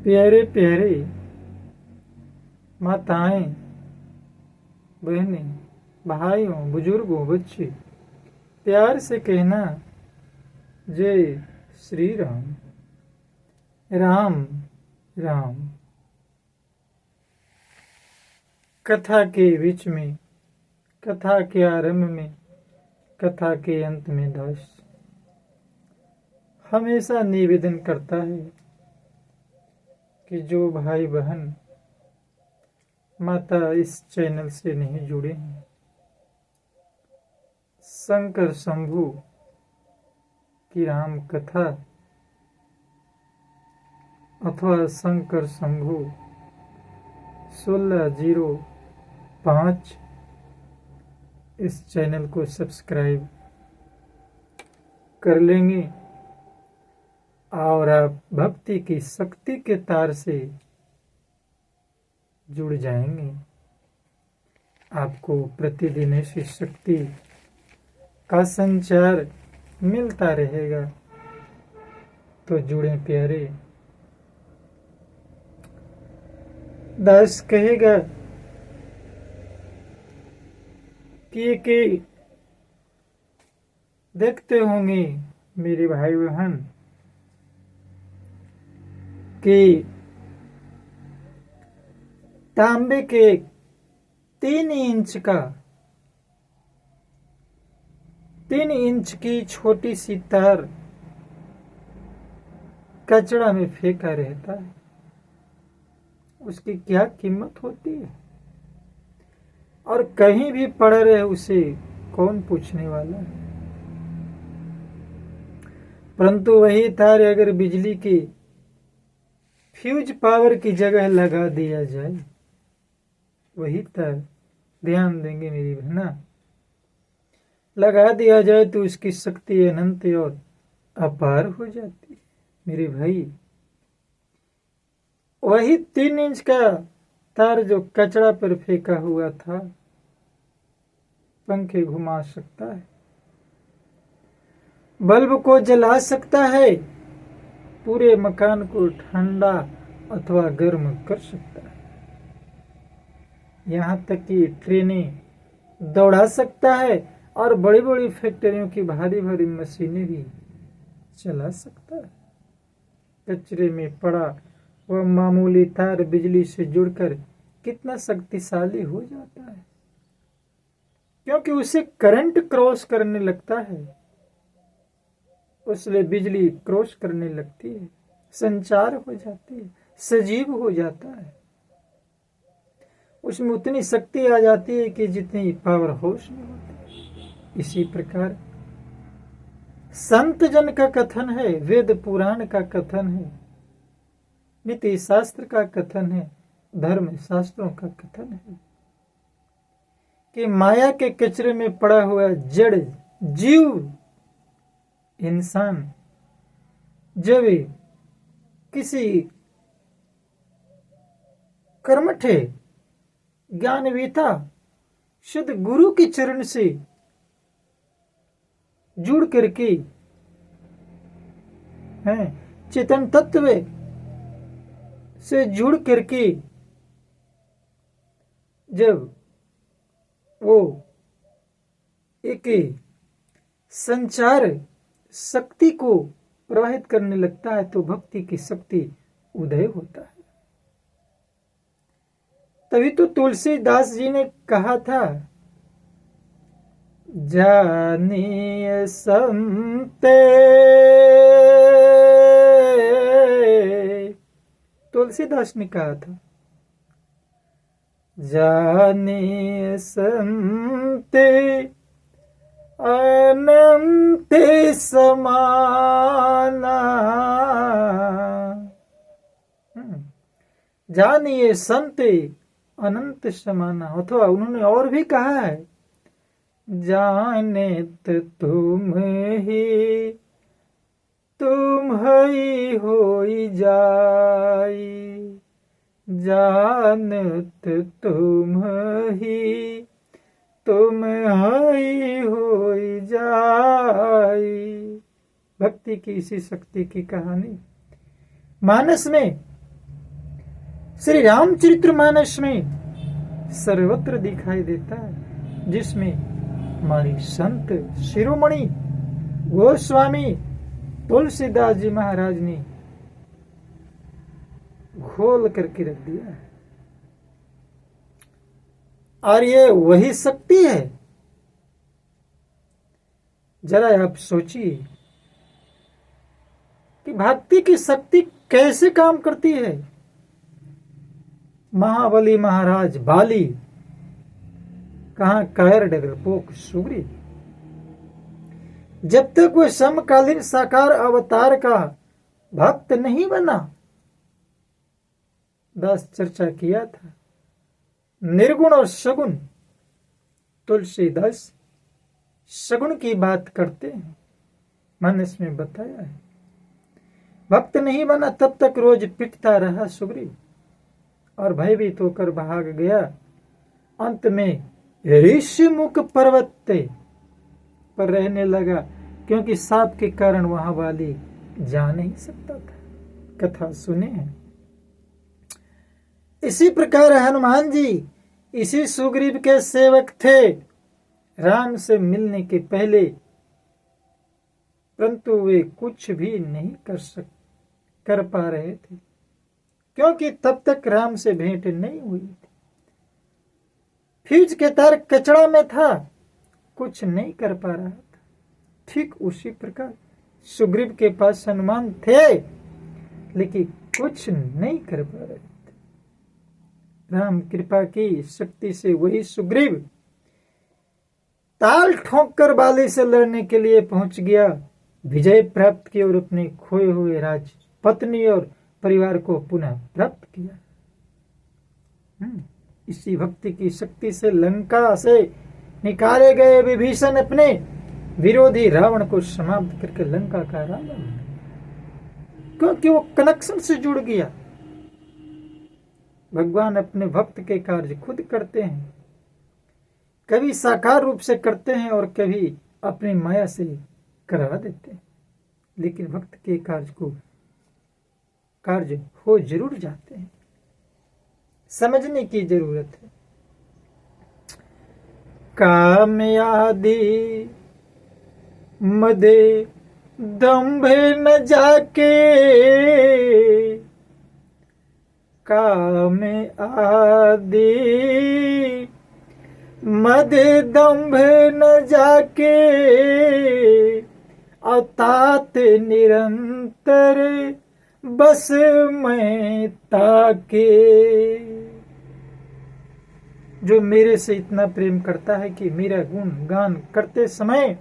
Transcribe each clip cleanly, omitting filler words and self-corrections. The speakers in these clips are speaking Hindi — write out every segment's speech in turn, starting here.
प्यारे प्यारे माताएं, बहनें, भाइयों, बुजुर्गों, बच्चे, प्यार से कहना जय श्री राम। राम राम। कथा के बीच में, कथा के आरंभ में, कथा के अंत में दास हमेशा निवेदन करता है कि जो भाई बहन माता इस चैनल से नहीं जुड़े हैं, शंकर शंभू की राम कथा अथवा शंकर शंभू 1605 इस चैनल को सब्सक्राइब कर लेंगे और आप भक्ति की शक्ति के तार से जुड़ जाएंगे। आपको प्रतिदिन ऐसी शक्ति का संचार मिलता रहेगा। तो जुड़े प्यारे। दास कहेगा कि देखते होंगे मेरे भाई बहन कि तांबे के 3 इंच की छोटी सी तार कचरा में फेंका रहता है। उसकी क्या कीमत होती है, और कहीं भी पड़ रहे उसे कौन पूछने वाला है। परंतु वही तार अगर बिजली की फ्यूज पावर की जगह लगा दिया जाए, वही तार, ध्यान देंगे मेरी बहना, लगा दिया जाए तो उसकी शक्ति अनंत और अपार हो जाती है। मेरे भाई, वही 3 इंच का तार जो कचरा पर फेंका हुआ था, पंखे घुमा सकता है, बल्ब को जला सकता है, पूरे मकान को ठंडा अथवा गर्म कर सकता है, यहाँ तक कि ट्रेनें दौड़ा सकता है और बड़ी बड़ी फैक्ट्रियों की भारी भारी मशीनें भी चला सकता है। कचरे में पड़ा वह मामूली तार बिजली से जुड़कर कितना शक्तिशाली हो जाता है, क्योंकि उसे करंट क्रॉस करने लगता है, उससे बिजली क्रॉस करने लगती है, संचार हो जाती है, सजीव हो जाता है। उसमें उतनी शक्ति आ जाती है कि जितनी पावर हाउस में होती है। इसी प्रकार संत जन का कथन है, वेद पुराण का कथन है, नीति शास्त्र का कथन है, धर्म शास्त्रों का कथन है कि माया के कचरे में पड़ा हुआ जड़ जीव इंसान जब किसी कर्मठे ज्ञानवेता शुद्ध गुरु के चरण से जुड़ करके चेतन तत्व से जुड़ करके जब वो एक संचार शक्ति को प्रवाहित करने लगता है, तो भक्ति की शक्ति उदय होता है। तभी तो तुलसीदास जी ने कहा था, जानिए संते, तुलसीदास ने कहा था, जानिए संते अनंत समाना। जानिए संते अनंत समाना। अथवा उन्होंने और भी कहा है, जानेत तुम ही होई जाई, जानत तुम ही होई जाई। भक्ति की इसी शक्ति की कहानी मानस में श्री रामचरितमानस में सर्वत्र दिखाई देता है, जिसमें हमारी संत शिरोमणि गोस्वामी तुलसीदास जी महाराज ने घोल करके रख दिया है। और ये वही शक्ति है। जरा आप सोचिए कि भक्ति की शक्ति कैसे काम करती है। महाबली महाराज बाली, कहां कायर डगरपोक सुग्रीव, जब तक वह समकालीन साकार अवतार का भक्त नहीं बना, दास चर्चा किया था, निर्गुण और सगुण। तुलसीदास सगुण की बात करते हैं, मैंने इसमें बताया है। भक्त नहीं बना तब तक रोज पिटता रहा सुग्रीव और भयभीत होकर भाग गया। अंत में ऋषिमुख पर्वत पर रहने लगा, क्योंकि सांप के कारण वहां वाली जा नहीं सकता था। कथा सुने हैं। इसी प्रकार हनुमान जी इसी सुग्रीव के सेवक थे राम से मिलने के पहले, परंतु वे कुछ भी नहीं कर पा रहे थे, क्योंकि तब तक राम से भेंट नहीं हुई थी। फीज के तार कचड़ा में था, कुछ नहीं कर पा रहा था। ठीक उसी प्रकार सुग्रीव के पास हनुमान थे, लेकिन कुछ नहीं कर पा रहे थे। राम कृपा की शक्ति से वही सुग्रीव ताल ठोक कर बाली से लड़ने के लिए पहुंच गया, विजय प्राप्त की और अपने खोए हुए राज पत्नी और परिवार को पुनः प्राप्त किया। इसी भक्ति की शक्ति से लंका से निकाले गए विभीषण अपने विरोधी रावण को समाप्त करके लंका का राजा बना, क्योंकि वो कनेक्शन से जुड़ गया। भगवान अपने भक्त के कार्य खुद करते हैं, कभी साकार रूप से करते हैं और कभी अपनी माया से करा देते हैं, लेकिन भक्त के कार्य हो जरूर जाते हैं। समझने की जरूरत है। काम आदि मदे दंभे न जाके, काम आदि मदे दंभे न जाके, अतात निरंतर बस मैं ताके। जो मेरे से इतना प्रेम करता है कि मेरा गुण गान करते समय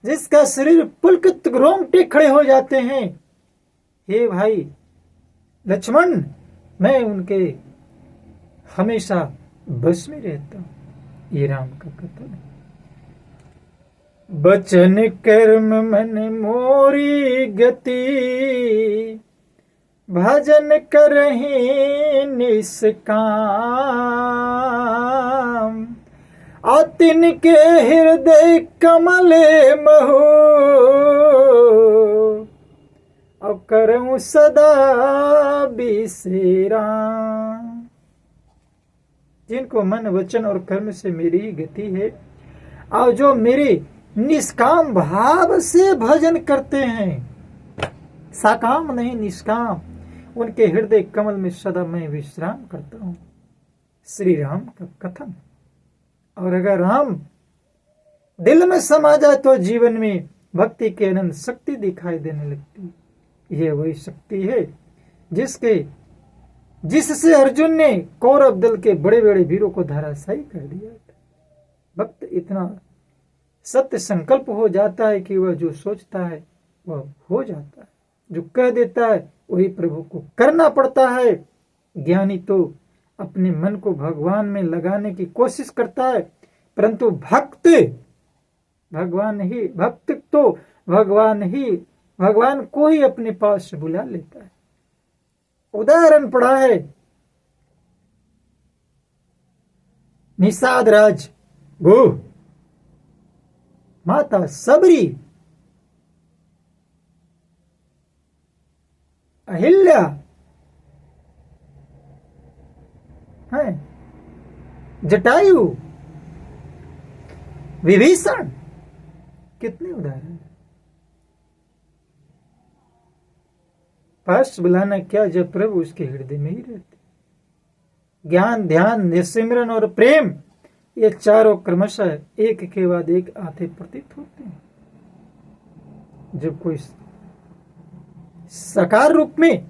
जिसका शरीर पुलकित रोंगटे खड़े हो जाते हैं, हे भाई लक्ष्मण, मैं उनके हमेशा बस में रहता हूं। ये राम का कथन है। बचन कर्म मन मोरी गति, भजन करहि निष्काम, अतिन के हृदय कमले महो, और करऊं सदा बिसेराम। जिनको मन वचन और कर्म से मेरी ही गति है, और जो मेरे निष्काम भाव से भजन करते हैं, साकाम नहीं निष्काम, उनके हृदय कमल में सदा मैं विश्राम करता हूं। श्री राम का कथन। और अगर राम दिल में समा जाए तो जीवन में भक्ति की अनंत शक्ति दिखाई देने लगती है। यह वही शक्ति है जिससे अर्जुन ने कौरव दल के बड़े बड़े वीरों को धराशायी कर दिया था। भक्त इतना सत्य संकल्प हो जाता है कि वह जो सोचता है वह हो जाता है, जो कह देता है वही प्रभु को करना पड़ता है। ज्ञानी तो अपने मन को भगवान में लगाने की कोशिश करता है, परंतु भक्त भगवान को ही अपने पास से बुला लेता है। उदाहरण पड़ा है निषाद राज गो, माता सबरी, अहिल्या, है, जटायु, विभीषण, कितने उदाहरण। पास बुलाना क्या जब प्रभु उसके हृदय में ही रहते। ज्ञान, ध्यान, निस्सिमरन और प्रेम, ये चारों क्रमशः एक के बाद एक आते प्रतीत होते हैं। जब कोई साकार रूप में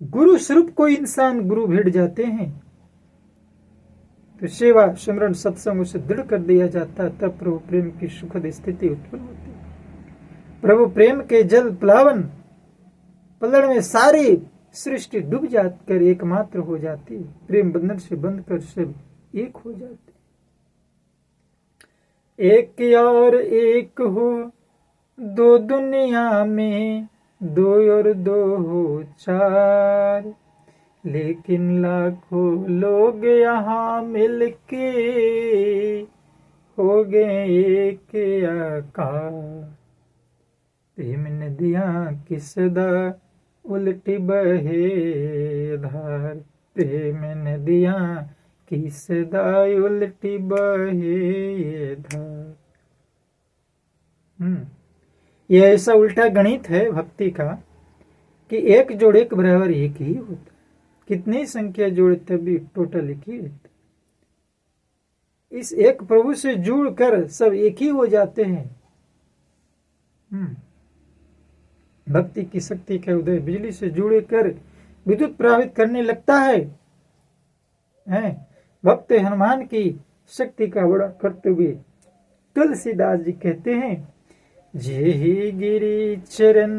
गुरु स्वरूप कोई इंसान गुरु भेट जाते हैं तो सेवा, सिमरन, सत्संग उसे दृढ़ कर दिया जाता है। तब प्रभु प्रेम की सुखद स्थिति उत्पन्न होती है। प्रभु प्रेम के जल प्लावन पलड़ में सारी सृष्टि डूब जाकर एकमात्र हो जाती है। प्रेम बंधन से बंध कर सब एक हो जाते। एक और एक हो दो दुनिया में, दो और दो हो चार, लेकिन लाखों लोग यहाँ मिलके हो गए एक आकार। प्रेम नदियाँ किसदा उल्टी बहे धार, प्रेम नदियाँ किसदा उल्टी बहे धार। यह ऐसा उल्टा गणित है भक्ति का कि एक जोड़ एक बराबर एक ही होता है। कितनी संख्या जोड़े तब भी टोटल एक ही रहता। इस एक प्रभु से जुड़कर सब एक ही हो जाते हैं। भक्ति की शक्ति का उदय बिजली से जुड़े कर विद्युत प्रभावित करने लगता है। भक्त हनुमान की शक्ति का बड़ा करते हुए तुलसीदास जी कहते हैं, जेहि गिरि चरण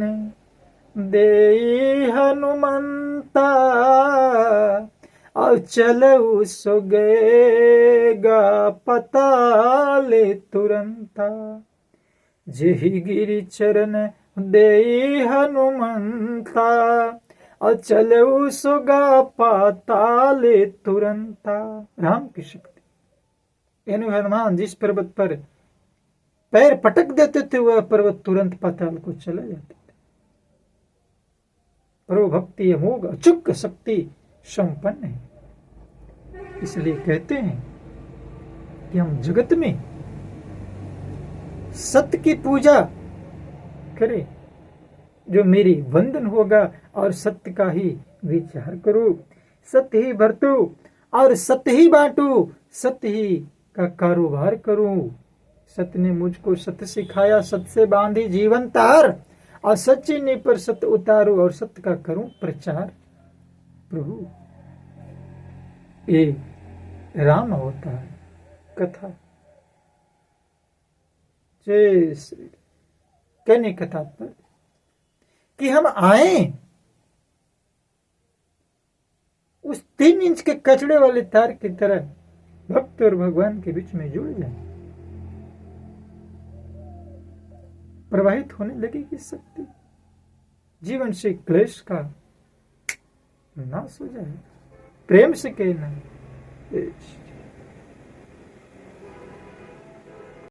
दे हनुमंता, और चलऊ सो गएगा पताले तुरंता। जेहि गिरि चरण दे हनुमंता, और चलऊ सो गा पाताले तुरंता। राम की शक्ति। यानी हनुमान जिस पर्वत पर पैर पटक देते थे वह पर्वत तुरंत पाताल को चला जाता था। प्रभु भक्ति अमोघ अचूक शक्ति संपन्न है। इसलिए कहते हैं कि हम जगत में सत्य की पूजा करें, जो मेरी वंदन होगा, और सत्य का ही विचार करो, सत्य ही बरतो और सत्य ही बांटो, सत्य ही का कारोबार करूं। सत्य ने मुझको सत्य सिखाया, सत्य से बांधी जीवन तार, और सच्ची ने पर सत्य उतारो, और सत्य का करूं प्रचार। प्रभु ये राम अवतार कथा। जय श्री। कहने का तात्पर्य कि हम आए उस 3 इंच के कचड़े वाले तार की तरह भक्त और भगवान के बीच में जुड़ जाए। प्रवाहित होने लगेगी शक्ति, जीवन से क्लेश का नाश हो जाए। प्रेम से कहना।